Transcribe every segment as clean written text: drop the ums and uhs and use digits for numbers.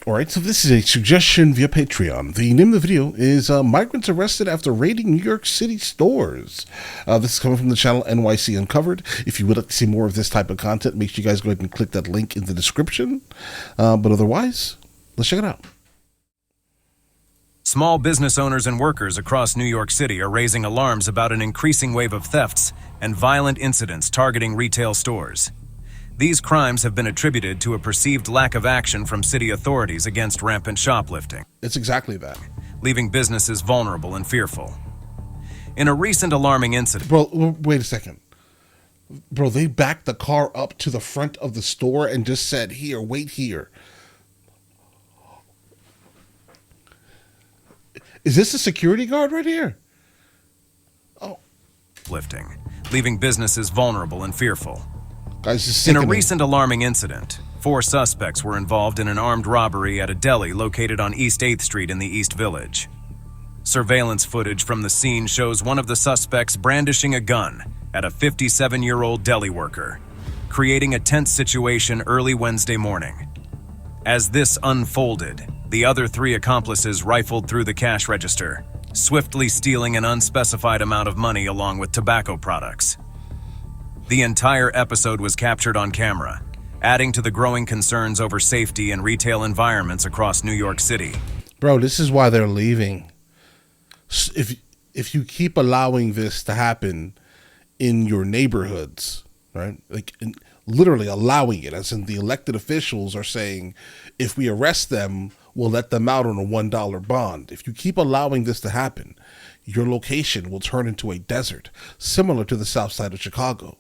All right, so this is a suggestion via Patreon. The name of the video is Migrants Arrested After Raiding New York City Stores. This is coming from the channel NYC Uncovered. If you would like to see more of this type of content, make sure you guys go ahead and click that link in the description. But otherwise, let's check it out. Small business owners and workers across New York City are raising alarms about an increasing wave of thefts and violent incidents targeting retail stores. These crimes have been attributed to a perceived lack of action from city authorities against rampant shoplifting. It's exactly that. Leaving businesses vulnerable and fearful. In a recent alarming incident... Bro, wait a second. Bro, they backed the car up to the front of the store and just said, here, wait here. Is this a security guard right here? Oh. Lifting, leaving businesses vulnerable and fearful. Guys, in a recent alarming incident, 4 suspects were involved in an armed robbery at a deli located on East 8th Street in the East Village. Surveillance footage from the scene shows one of the suspects brandishing a gun at a 57-year-old deli worker, creating a tense situation early Wednesday morning. As this unfolded, the other 3 accomplices rifled through the cash register, swiftly stealing an unspecified amount of money along with tobacco products. The entire episode was captured on camera, adding to the growing concerns over safety in retail environments across New York City. Bro, this is why they're leaving. If you keep allowing this to happen in your neighborhoods, right? Literally allowing it, as in the elected officials are saying, if we arrest them, we'll let them out on a $1 bond. If you keep allowing this to happen, your location will turn into a desert, similar to the south side of Chicago.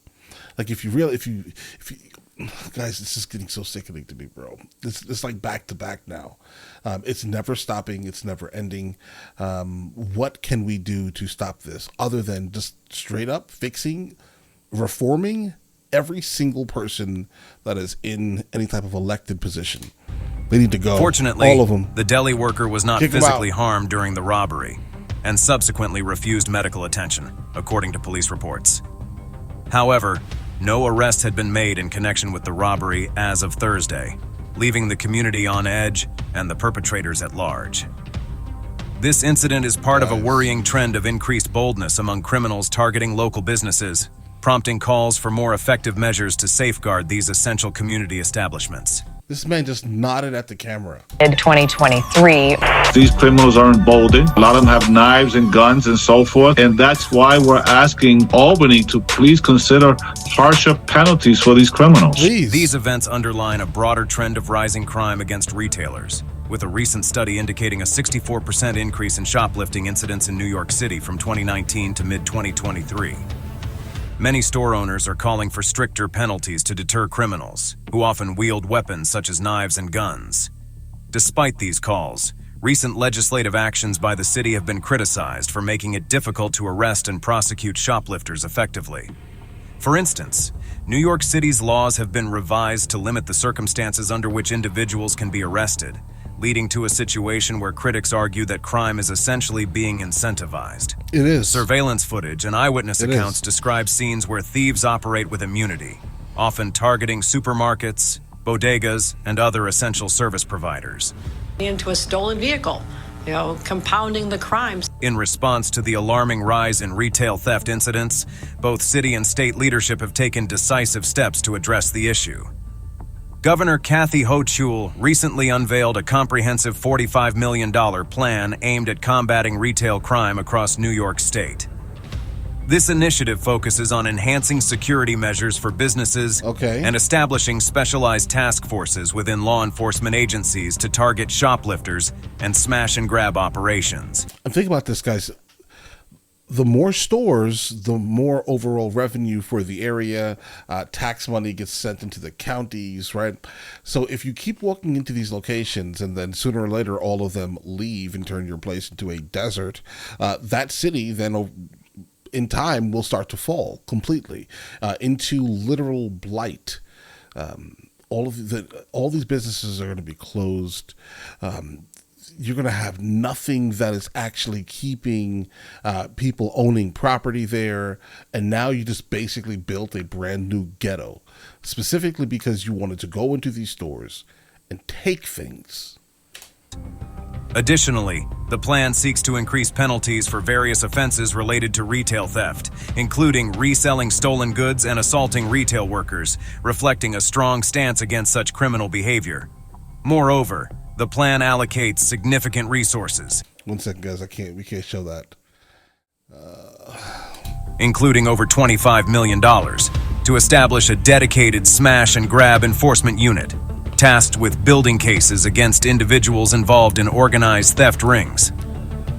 Like if you guys, this is getting so sickening to me, bro. It's like back to back now. It's never stopping. It's never ending. What can we do to stop this other than just straight up fixing, reforming every single person that is in any type of elected position? They need to go. Fortunately, all of them. The deli worker was not physically harmed during the robbery and subsequently refused medical attention, according to police reports. However, no arrests had been made in connection with the robbery as of Thursday, leaving the community on edge and the perpetrators at large. This incident is part of a worrying trend of increased boldness among criminals targeting local businesses, prompting calls for more effective measures to safeguard these essential community establishments. This man just nodded at the camera. In 2023. These criminals are emboldened. A lot of them have knives and guns and so forth. And that's why we're asking Albany to please consider harsher penalties for these criminals. Please. These events underline a broader trend of rising crime against retailers, with a recent study indicating a 64% increase in shoplifting incidents in New York City from 2019 to mid-2023. Many store owners are calling for stricter penalties to deter criminals, who often wield weapons such as knives and guns. Despite these calls, recent legislative actions by the city have been criticized for making it difficult to arrest and prosecute shoplifters effectively. For instance, New York City's laws have been revised to limit the circumstances under which individuals can be arrested, leading to a situation where critics argue that crime is essentially being incentivized. It is. Surveillance footage and eyewitness accounts describe scenes where thieves operate with immunity, often targeting supermarkets, bodegas, and other essential service providers. Into a stolen vehicle, compounding the crimes. In response to the alarming rise in retail theft incidents, both city and state leadership have taken decisive steps to address the issue. Governor Kathy Hochul recently unveiled a comprehensive $45 million plan aimed at combating retail crime across New York State. This initiative focuses on enhancing security measures for businesses and establishing specialized task forces within law enforcement agencies to target shoplifters and smash-and-grab operations. I'm thinking about this, guys. The more stores, the more overall revenue for the area. Tax money gets sent into the counties, right? So if you keep walking into these locations and then sooner or later all of them leave and turn your place into a desert, that city then in time will start to fall completely into literal blight. All these businesses are going to be closed. You're going to have nothing that is actually keeping people owning property there. And now you just basically built a brand new ghetto, specifically because you wanted to go into these stores and take things. theft. Additionally, the plan seeks to increase penalties for various offenses related to retail theft, including reselling stolen goods and assaulting retail workers, reflecting a strong stance against such criminal behavior. Moreover, the plan allocates significant resources. 1 second, guys. We can't show that. Including over $25 million, to establish a dedicated smash and grab enforcement unit, tasked with building cases against individuals involved in organized theft rings.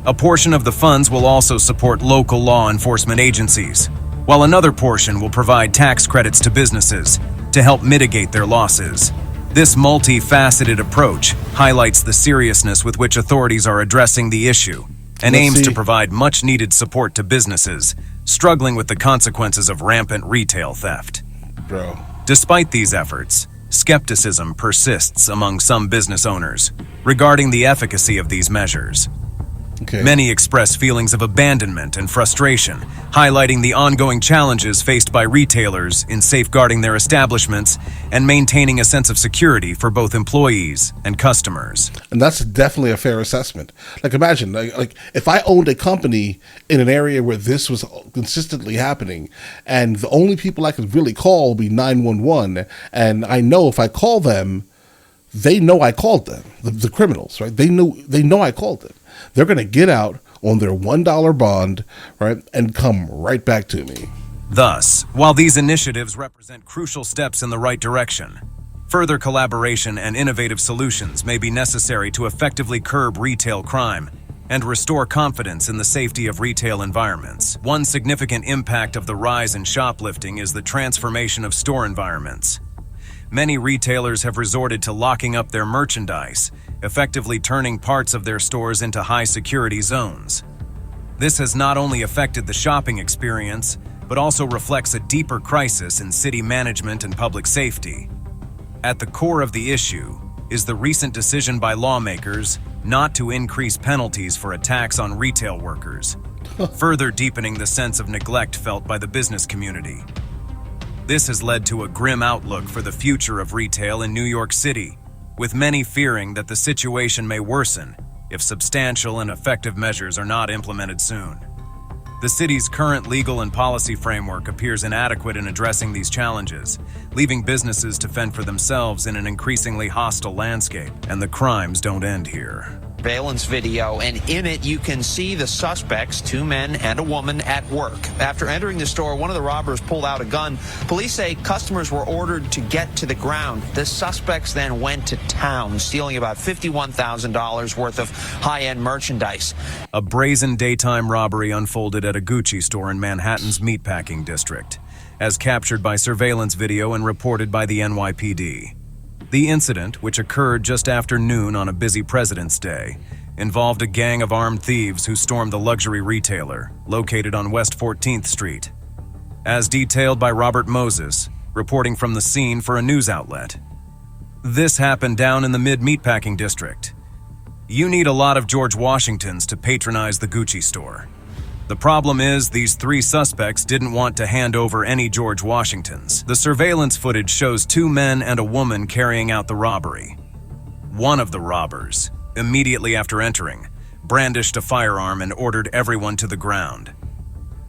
A portion of the funds will also support local law enforcement agencies, while another portion will provide tax credits to businesses to help mitigate their losses. This multifaceted approach highlights the seriousness with which authorities are addressing the issue and aims to provide much-needed support to businesses struggling with the consequences of rampant retail theft. Bro. Despite these efforts, skepticism persists among some business owners regarding the efficacy of these measures. Okay. Many express feelings of abandonment and frustration, highlighting the ongoing challenges faced by retailers in safeguarding their establishments and maintaining a sense of security for both employees and customers. And that's definitely a fair assessment. Like, imagine, like if I owned a company in an area where this was consistently happening, and the only people I could really call would be 911, and I know if I call them, they know I called them. The criminals, right? They know I called them. They're going to get out on their $1 bond, right, and come right back to me. Thus, while these initiatives represent crucial steps in the right direction, further collaboration and innovative solutions may be necessary to effectively curb retail crime and restore confidence in the safety of retail environments. One significant impact of the rise in shoplifting is the transformation of store environments. Many retailers have resorted to locking up their merchandise, effectively turning parts of their stores into high-security zones. This has not only affected the shopping experience, but also reflects a deeper crisis in city management and public safety. At the core of the issue is the recent decision by lawmakers not to increase penalties for attacks on retail workers, further deepening the sense of neglect felt by the business community. This has led to a grim outlook for the future of retail in New York City, with many fearing that the situation may worsen if substantial and effective measures are not implemented soon. The city's current legal and policy framework appears inadequate in addressing these challenges, leaving businesses to fend for themselves in an increasingly hostile landscape, and the crimes don't end here. Surveillance video, and in it you can see the suspects, 2 men and a woman, at work. After entering the store, one of the robbers pulled out a gun. Police say customers were ordered to get to the ground. The suspects then went to town, stealing about $51,000 worth of high-end merchandise. A brazen daytime robbery unfolded at a Gucci store in Manhattan's meatpacking district, as captured by surveillance video and reported by the NYPD. The incident, which occurred just after noon on a busy President's Day, involved a gang of armed thieves who stormed the luxury retailer, located on West 14th Street. As detailed by Robert Moses, reporting from the scene for a news outlet. This happened down in the mid-meatpacking district. You need a lot of George Washingtons to patronize the Gucci store. The problem is these 3 suspects didn't want to hand over any George Washingtons. The surveillance footage shows 2 men and a woman carrying out the robbery. One of the robbers, immediately after entering, brandished a firearm and ordered everyone to the ground.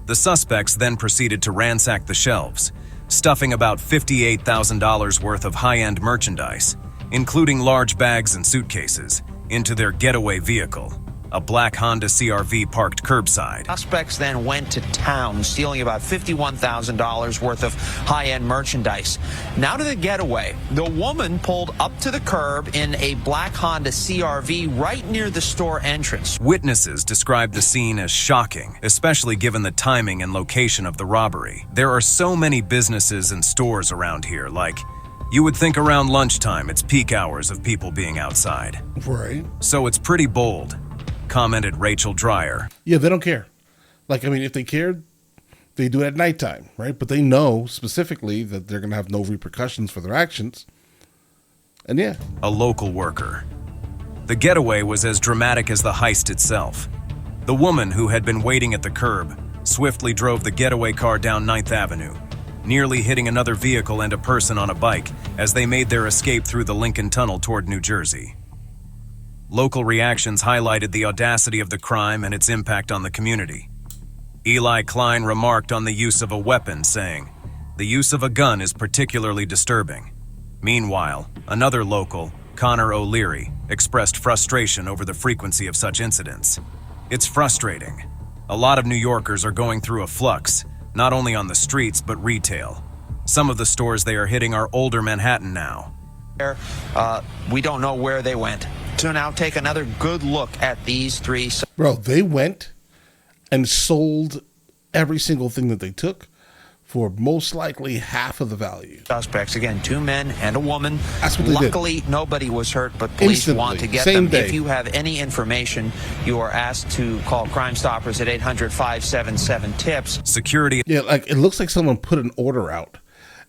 The suspects then proceeded to ransack the shelves, stuffing about $58,000 worth of high-end merchandise, including large bags and suitcases, into their getaway vehicle, a black Honda CR-V parked curbside. Suspects then went to town, stealing about $51,000 worth of high-end merchandise. Now to the getaway. The woman pulled up to the curb in a black Honda CR-V right near the store entrance. Witnesses described the scene as shocking, especially given the timing and location of the robbery. There are so many businesses and stores around here, like, you would think around lunchtime it's peak hours of people being outside. Right. So it's pretty bold, commented Rachel Dreyer. Yeah, they don't care. Like, I mean, if they cared, they do it at nighttime, right? But they know specifically that they're going to have no repercussions for their actions. And yeah. A local worker. The getaway was as dramatic as the heist itself. The woman, who had been waiting at the curb, swiftly drove the getaway car down 9th Avenue, nearly hitting another vehicle and a person on a bike as they made their escape through the Lincoln Tunnel toward New Jersey. local reactions highlighted the audacity of the crime and its impact on the community. Eli Klein remarked on the use of a weapon, saying, "The use of a gun is particularly disturbing." Meanwhile, another local, Connor O'Leary, expressed frustration over the frequency of such incidents. "It's frustrating. A lot of New Yorkers are going through a flux, not only on the streets but retail. Some of the stores they are hitting are older Manhattan now. We don't know where they went. So now take another good look at these three. Bro, they went and sold every single thing that they took for most likely half of the value. Suspects, again, 2 men and a woman. That's what they did. Luckily, nobody was hurt, but police Instantly, want to get same them. day. If you have any information, you are asked to call Crime Stoppers at 800-577-TIPS. Security. Yeah, like it looks like someone put an order out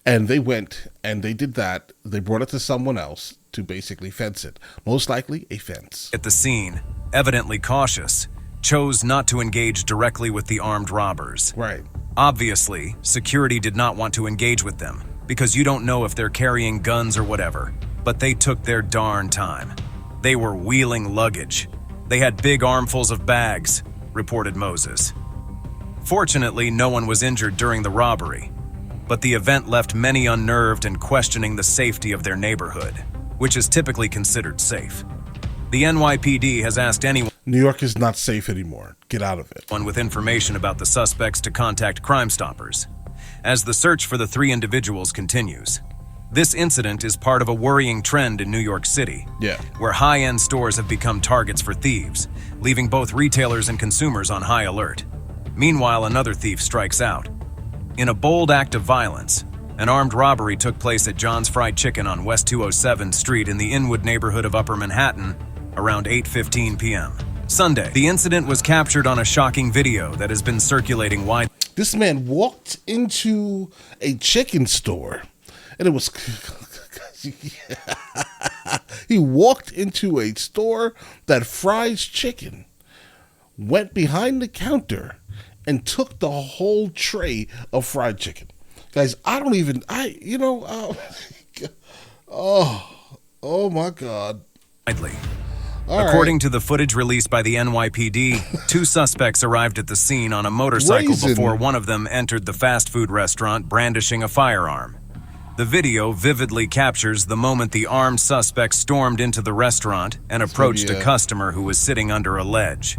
and they went and they did that. They brought it to someone else to basically fence it. Most likely a fence. At the scene, evidently cautious, chose not to engage directly with the armed robbers. Right. Obviously, security did not want to engage with them because you don't know if they're carrying guns or whatever, but they took their darn time. They were wheeling luggage. They had big armfuls of bags, reported Moses. Fortunately, no one was injured during the robbery, but the event left many unnerved and questioning the safety of their neighborhood, which is typically considered safe. The NYPD has asked anyone New York is not safe anymore. Get out of it. with information about the suspects to contact Crime Stoppers, as the search for the 3 individuals continues. This incident is part of a worrying trend in New York City, where high-end stores have become targets for thieves, leaving both retailers and consumers on high alert. Meanwhile, another thief strikes out. In a bold act of violence, an armed robbery took place at John's Fried Chicken on West 207th Street in the Inwood neighborhood of Upper Manhattan around 8:15 p.m. Sunday. The incident was captured on a shocking video that has been circulating widely. This man walked into a chicken store and it was he walked into a store that fries chicken, went behind the counter and took the whole tray of fried chicken. Guys, oh my God. According to the footage released by the NYPD, 2 suspects arrived at the scene on a motorcycle before one of them entered the fast food restaurant brandishing a firearm. The video vividly captures the moment the armed suspect stormed into the restaurant and approached a customer who was sitting under a ledge.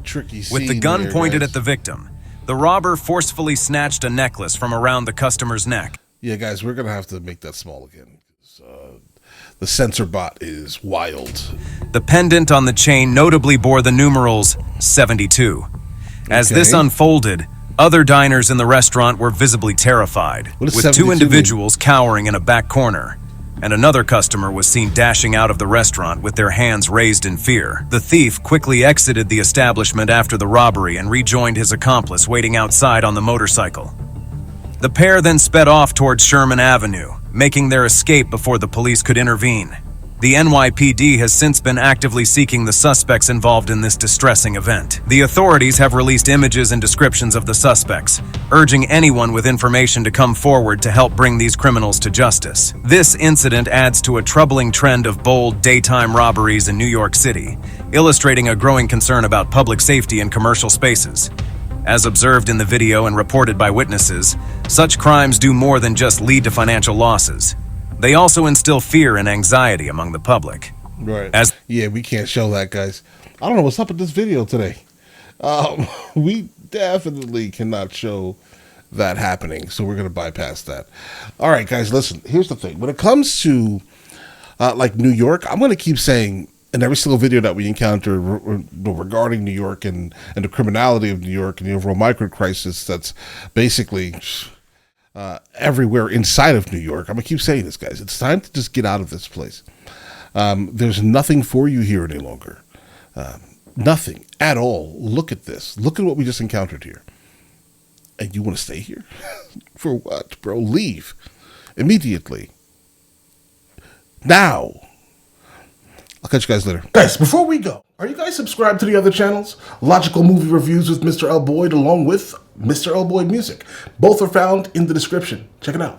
With the gun pointed at the victim, the robber forcefully snatched a necklace from around the customer's neck. Yeah, guys, we're going to have to make that small again. The censor bot is wild. The pendant on the chain notably bore the numerals 72. As this unfolded, other diners in the restaurant were visibly terrified, with 2 individuals cowering in a back corner, and another customer was seen dashing out of the restaurant with their hands raised in fear. The thief quickly exited the establishment after the robbery and rejoined his accomplice waiting outside on the motorcycle. The pair then sped off towards Sherman Avenue, making their escape before the police could intervene. The NYPD has since been actively seeking the suspects involved in this distressing event. The authorities have released images and descriptions of the suspects, urging anyone with information to come forward to help bring these criminals to justice. This incident adds to a troubling trend of bold daytime robberies in New York City, illustrating a growing concern about public safety in commercial spaces. As observed in the video and reported by witnesses, such crimes do more than just lead to financial losses. They also instill fear and anxiety among the public. Right. Yeah, we can't show that, guys. I don't know what's up with this video today. We definitely cannot show that happening, so we're going to bypass that. All right, guys, listen. Here's the thing. When it comes to like New York, I'm going to keep saying in every single video that we encounter regarding New York and the criminality of New York and the overall migrant crisis that's basically everywhere inside of New York, I'm going to keep saying this, guys. It's time to just get out of this place. There's nothing for you here any longer. Nothing at all. Look at this. Look at what we just encountered here. And you want to stay here? For what, bro? Leave immediately. Now. I'll catch you guys later. Guys, before we go, are you guys subscribed to the other channels? Logical Movie Reviews with Mr. L. Boyd along with Mr. L. Boyd Music. Both are found in the description. Check it out.